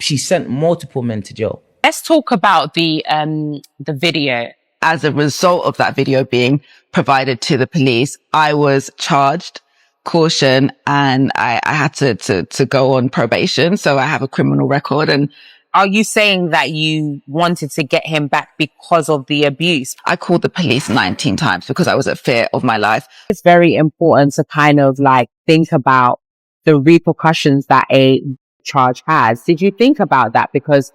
she sent multiple men to jail. Let's talk about the video. As a result of that video being provided to the police, I was charged, caution, and I had to go on probation. So I have a criminal record. And are you saying that you wanted to get him back because of the abuse? I called the police 19 times because I was at fear of my life. It's very important to kind of like think about the repercussions that a charge has. Did you think about that? Because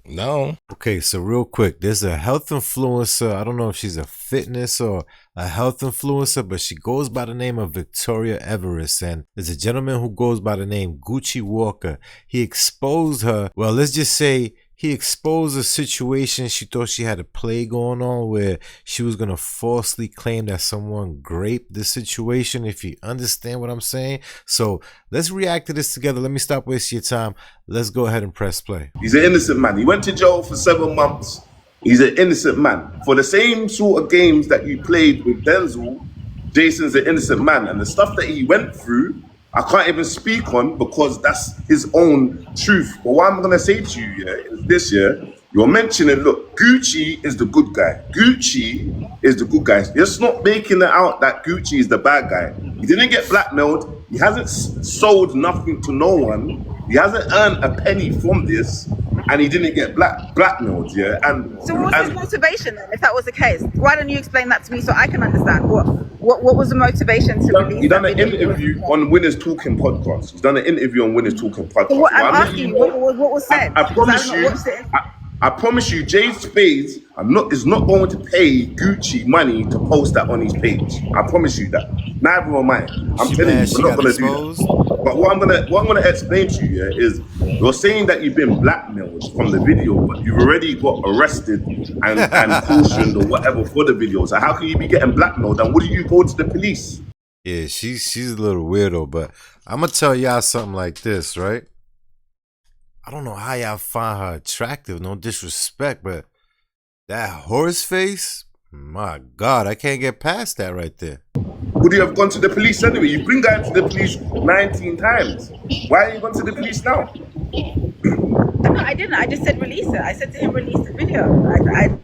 no. Okay, so real quick, there's a health influencer. I don't know if she's a fitness or a health influencer, but she goes by the name of Victoria Everest. And there's a gentleman who goes by the name Gucci Walker. He exposed her. Well, let's just say he exposed a situation she thought she had a play going on where she was going to falsely claim that someone raped the situation, if you understand what I'm saying. So let's react to this together. Let me stop wasting your time. Let's go ahead and press play. He's an innocent man. He went to jail for 7 months. He's an innocent man. For the same sort of games that you played with Denzel, Jason's an innocent man. And the stuff that he went through, I can't even speak on because that's his own truth. But what I'm going to say to you is this, you're mentioning, look, Gucci is the good guy. Gucci is the good guy. Just not making it out that Gucci is the bad guy. He didn't get blackmailed. He hasn't sold nothing to no one. He hasn't earned a penny from this. And he didn't get blackmailed, And so what was his motivation then, if that was the case? Why don't you explain that to me so I can understand? What was the motivation to release? He done an interview on Winners Talking podcast. He's done an interview on Winners Talking podcast. So I'm asking you, what was said? I promise you, Jay Spades is not going to pay Gucci money to post that on his page. I promise you that. Neither am I. I'm telling you, we're not going to do that. But what I'm gonna explain to you is you're saying that you've been blackmailed from the video, but you've already got arrested and cautioned or whatever for the video. So how can you be getting blackmailed? And what do you go to the police? Yeah, she's a little weirdo, but I'm gonna tell y'all something like this, right? I don't know how y'all find her attractive, no disrespect, but that horse face, my God, I can't get past that right there. Would you have gone to the police anyway? You bring guys to the police 19 times. Why are you going to the police now? No, I didn't. I just said release it. I said to him, release the video.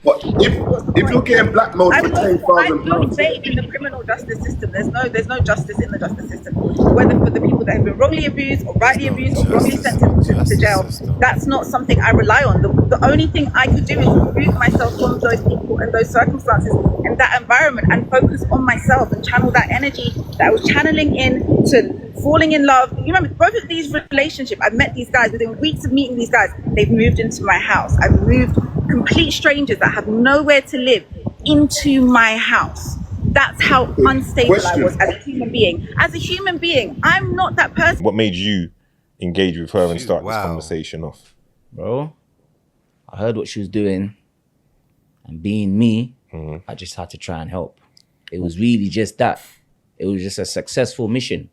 But if you're getting blackmailed for £10,000, I'm not safe in the criminal justice system. There's no justice in the justice system. Whether for the people that have been wrongly abused or rightly abused or wrongly sentenced to jail, that's not something I rely on. The only thing I could do is remove myself from those people and those circumstances and that environment and focus on myself and channel that energy that I was channeling in to falling in love. You remember, both of these relationships, I've met these guys within weeks of meeting these guys. They've moved into my house. I've moved complete strangers that have nowhere to live into my house. That's how unstable I was as a human being. As a human being, I'm not that person. What made you engage with her and start this conversation off? Bro, I heard what she was doing, and being me, I just had to try and help. It was really just that. It was just a successful mission.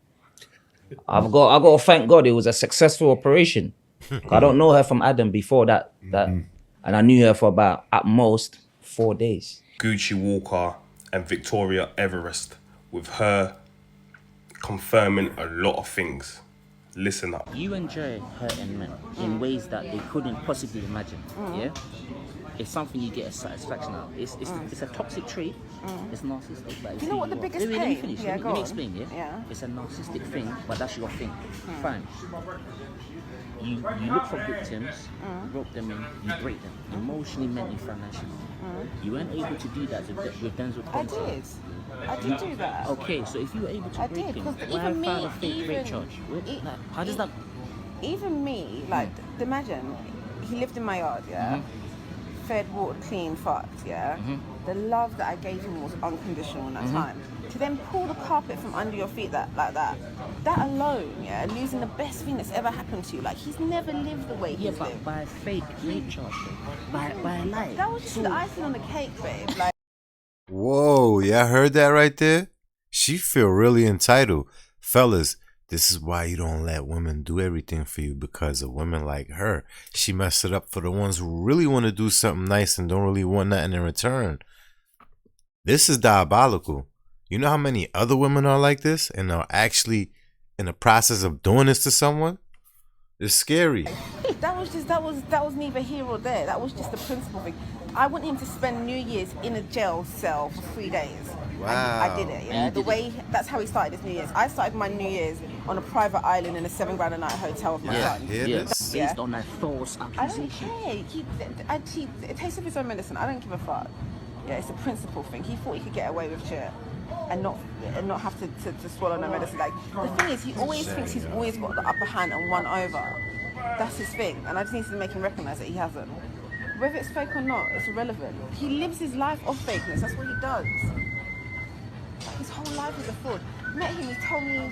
I got to thank God it was a successful operation. I don't know her from Adam before that, and I knew her for about, at most, 4 days. Gucci Walker and Victoria Everest, with her confirming a lot of things. Listen up. You enjoy hurting men in ways that they couldn't possibly imagine. Yeah, it's something you get a satisfaction out. It's a toxic trait. It's narcissistic. But You know what the biggest let me pain? finish. Yeah, let me explain. Yeah, it's a narcissistic thing, but that's your thing. Fine. You look for victims, rope them in, you break them, emotionally, mentally, financially. You weren't able to do that with Denzel. I did do that. Okay, so if you were able to break him, why file a fake rape charge? How does that? Even me, like, imagine, he lived in my yard, fed, watered, clean, fucked, The love that I gave him was unconditional in that time. To then pull the carpet from under your feet like that alone, losing the best thing that's ever happened to you. Like, he's never lived the way he's lived. By a fake rape charge, by a lie. That was just the icing on the cake, babe. Like, Whoa, y'all heard that right there? She feel really entitled. Fellas, this is why you don't let women do everything for you, because of women like her. She messed it up for the ones who really want to do something nice and don't really want nothing in return. This is diabolical. You know how many other women are like this and are actually in the process of doing this to someone? It's scary. That was neither here or there. That was just the principle thing. I want him to spend New Year's in a jail cell for 3 days. Wow. I did it. Yeah, that's how he started his New Year's. I started my New Year's on a private island in a $7,000 a night hotel with my son. Based on that false accusation. I don't care. He tastes of his own medicine. I don't give a fuck. Yeah, it's a principle thing. He thought he could get away with shit and not have to swallow no medicine. Like, the thing is, he always thinks he's always got the upper hand and won over. That's his thing, and I just need to make him recognise that he hasn't. Whether it's fake or not, it's irrelevant. He lives his life off fakeness. That's what he does. His whole life is a fraud. Met him, he told me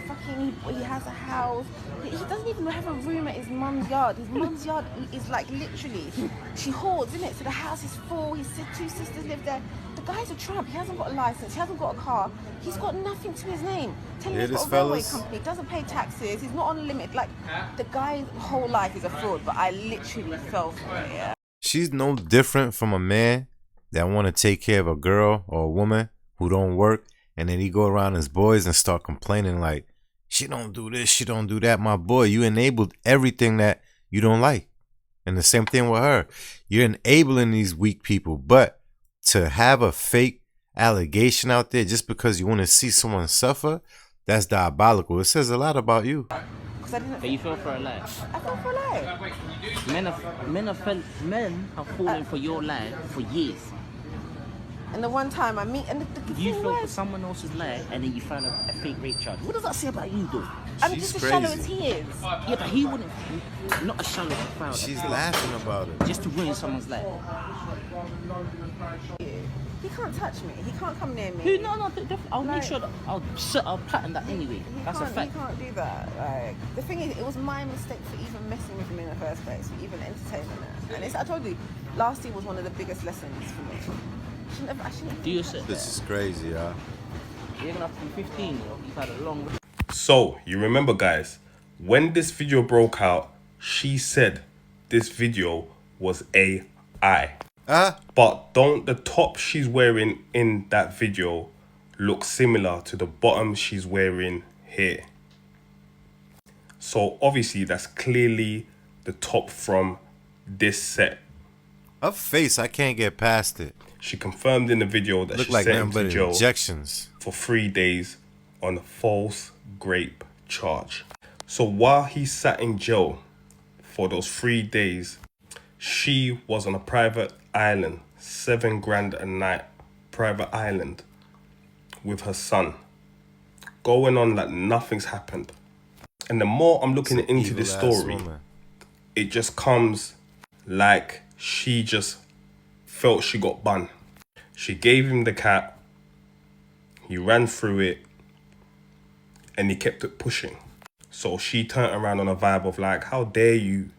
he has a house. He doesn't even have a room at his mum's yard. His mum's yard is like literally, she hoards, isn't it? So the house is full. His 2 sisters live there. The guy's a tramp. He hasn't got a license. He hasn't got a car. He's got nothing to his name. Telling me he's got a railway company. Doesn't pay taxes. He's not on limit. Like, the guy's whole life is a fraud. But I literally fell for it. Yeah. She's no different from a man that want to take care of a girl or a woman who don't work, and then he go around his boys and start complaining like, she don't do this, she don't do that. My boy, you enabled everything that you don't like. And the same thing with her. You're enabling these weak people. But to have a fake allegation out there just because you want to see someone suffer, that's diabolical. It says a lot about you. But you fell for a lie. I fell for a lie. Men have fallen for your lie for years. And the one time I meet, and the You thing fell for was, someone else's lie, and then you found a fake rape charge. What does that say about you, though? I'm She's just as crazy. shallow as he is. Yeah, but he wouldn't. Not as shallow as proud. She's laughing about it. Just to ruin someone's life. He can't touch me. He can't come near me. Who? No. I'll make sure that I'll pattern that anyway. That's a fact. He can't do that. Like, the thing is, it was my mistake for even messing with him in the first place, for even entertaining it. And I told you, last year was one of the biggest lessons for me. I shouldn't Do yourself. This is crazy, y'all. You're gonna have to be 15. You've had a long. So, you remember, guys, when this video broke out, she said this video was AI. But don't the top she's wearing in that video look similar to the bottom she's wearing here? So, obviously, that's clearly the top from this set. Her face, I can't get past it. She confirmed in the video that Look she like sent him nothing to but jail injections for 3 days on a false rape charge. So while he sat in jail for those 3 days, she was on a private island, $7,000 a night, private island, with her son, going on like nothing's happened. And the more I'm looking into this story, it just comes like she just felt she got bun. She gave him the cat, he ran through it, and he kept it pushing. So she turned around on a vibe of like, how dare you?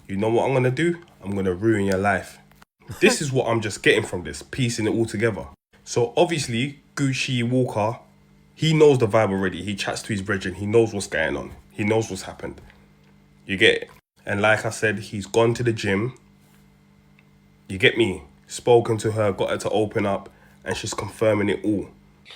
You know what I'm gonna do? I'm gonna ruin your life. This is what I'm just getting from this, piecing it all together. So obviously, Gucci Walker, he knows the vibe already. He chats to his brethren, he knows what's going on. He knows what's happened. You get it? And like I said, he's gone to the gym. You get me? Spoken to her, got her to open up, and she's confirming it all.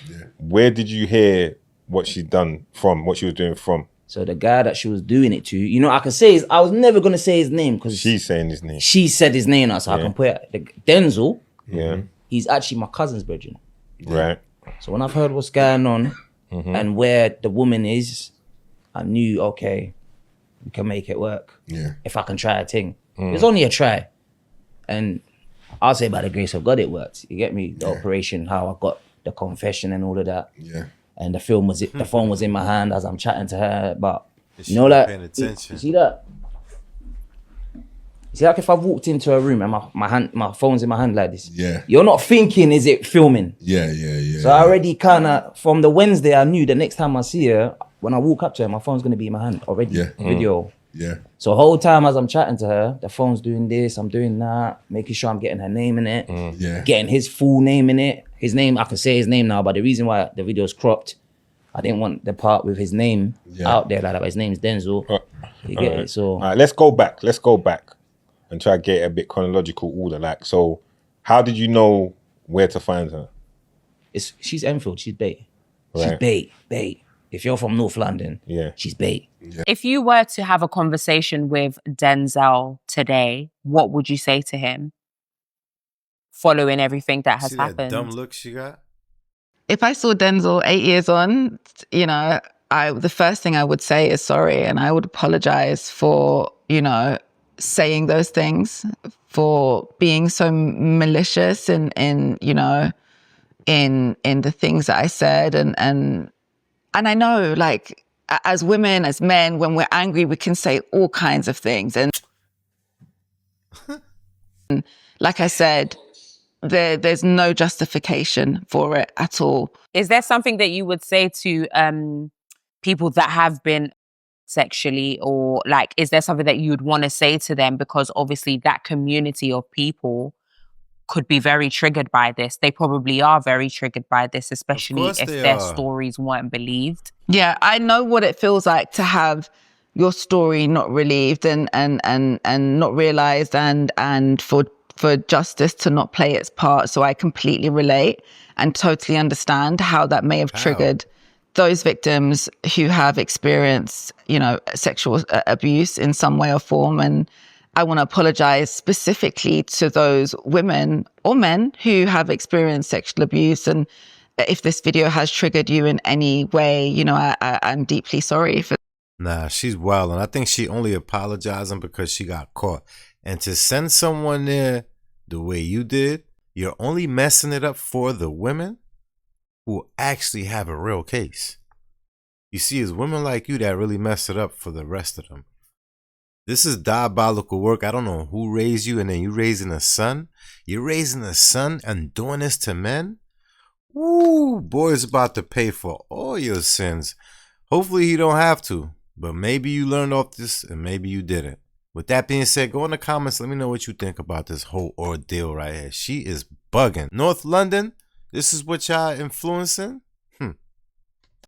Yeah. Where did you hear what she'd done from, what she was doing from? So the guy that she was doing it to, you know, I can say I was never gonna say his name because she's saying his name. She said his name now, so I can put it. Denzel. Yeah. He's actually my cousin's virgin. Right. So when I've heard what's going on and where the woman is, I knew, okay, we can make it work. Yeah. If I can try a thing. It's only a try. And I'll say by the grace of God it worked. You get me? The operation, how I got the confession and all of that. Yeah. And the phone was in my hand as I'm chatting to her. But you know, like, you see that? You see, like if I walked into a room and my phone's in my hand like this. Yeah. You're not thinking, is it filming? Yeah. So I already kind of, from the Wednesday, I knew the next time I see her, when I walk up to her, my phone's going to be in my hand already. Yeah. Video. Yeah. So the whole time as I'm chatting to her, the phone's doing this, I'm doing that, making sure I'm getting her name in it, getting his full name in it. His name, I can say his name now, but the reason why the video's cropped, I didn't want the part with his name out there like that. But his name's Denzel. You get it? So all right, let's go back and try to get a bit chronological order. Like, so how did you know where to find her? she's Enfield, she's bait. Right. She's bait. If you're from North London, Yeah. she's bait. If you were to have a conversation with Denzel today, what would you say to him following everything that has See that happened? dumb look she got? If I saw Denzel 8 years on, you know, the first thing I would say is sorry, and I would apologize for, you know, saying those things, for being so malicious in you know, in the things that I said, and I know, like, as women, as men, when we're angry, we can say all kinds of things, and like I said, there's no justification for it at all. Is there something that you would say to people that have been sexually, or like, is there something that you would want to say to them? Because obviously that community of people could be very triggered by this. They probably are very triggered by this, especially course if they their are. stories weren't believed. Yeah, I know what it feels like to have your story not relieved and not realized, and for justice to not play its part. So I completely relate and totally understand how that may have triggered those victims who have experienced, you know, sexual abuse in some way or form. And I want to apologize specifically to those women or men who have experienced sexual abuse. And if this video has triggered you in any way, you know, I'm deeply sorry for. Nah, she's wild, and I think she only apologizing because she got caught. And to send someone there the way you did, you're only messing it up for the women who actually have a real case. You see, it's women like you that really mess it up for the rest of them. This is diabolical work. I don't know who raised you, and then you raising a son. You're raising a son and doing this to men? Ooh, boy's about to pay for all your sins. Hopefully he don't have to, but maybe you learned off this and maybe you didn't. With that being said, go in the comments. Let me know what you think about this whole ordeal right here. She is bugging. North London, this is what y'all influencing?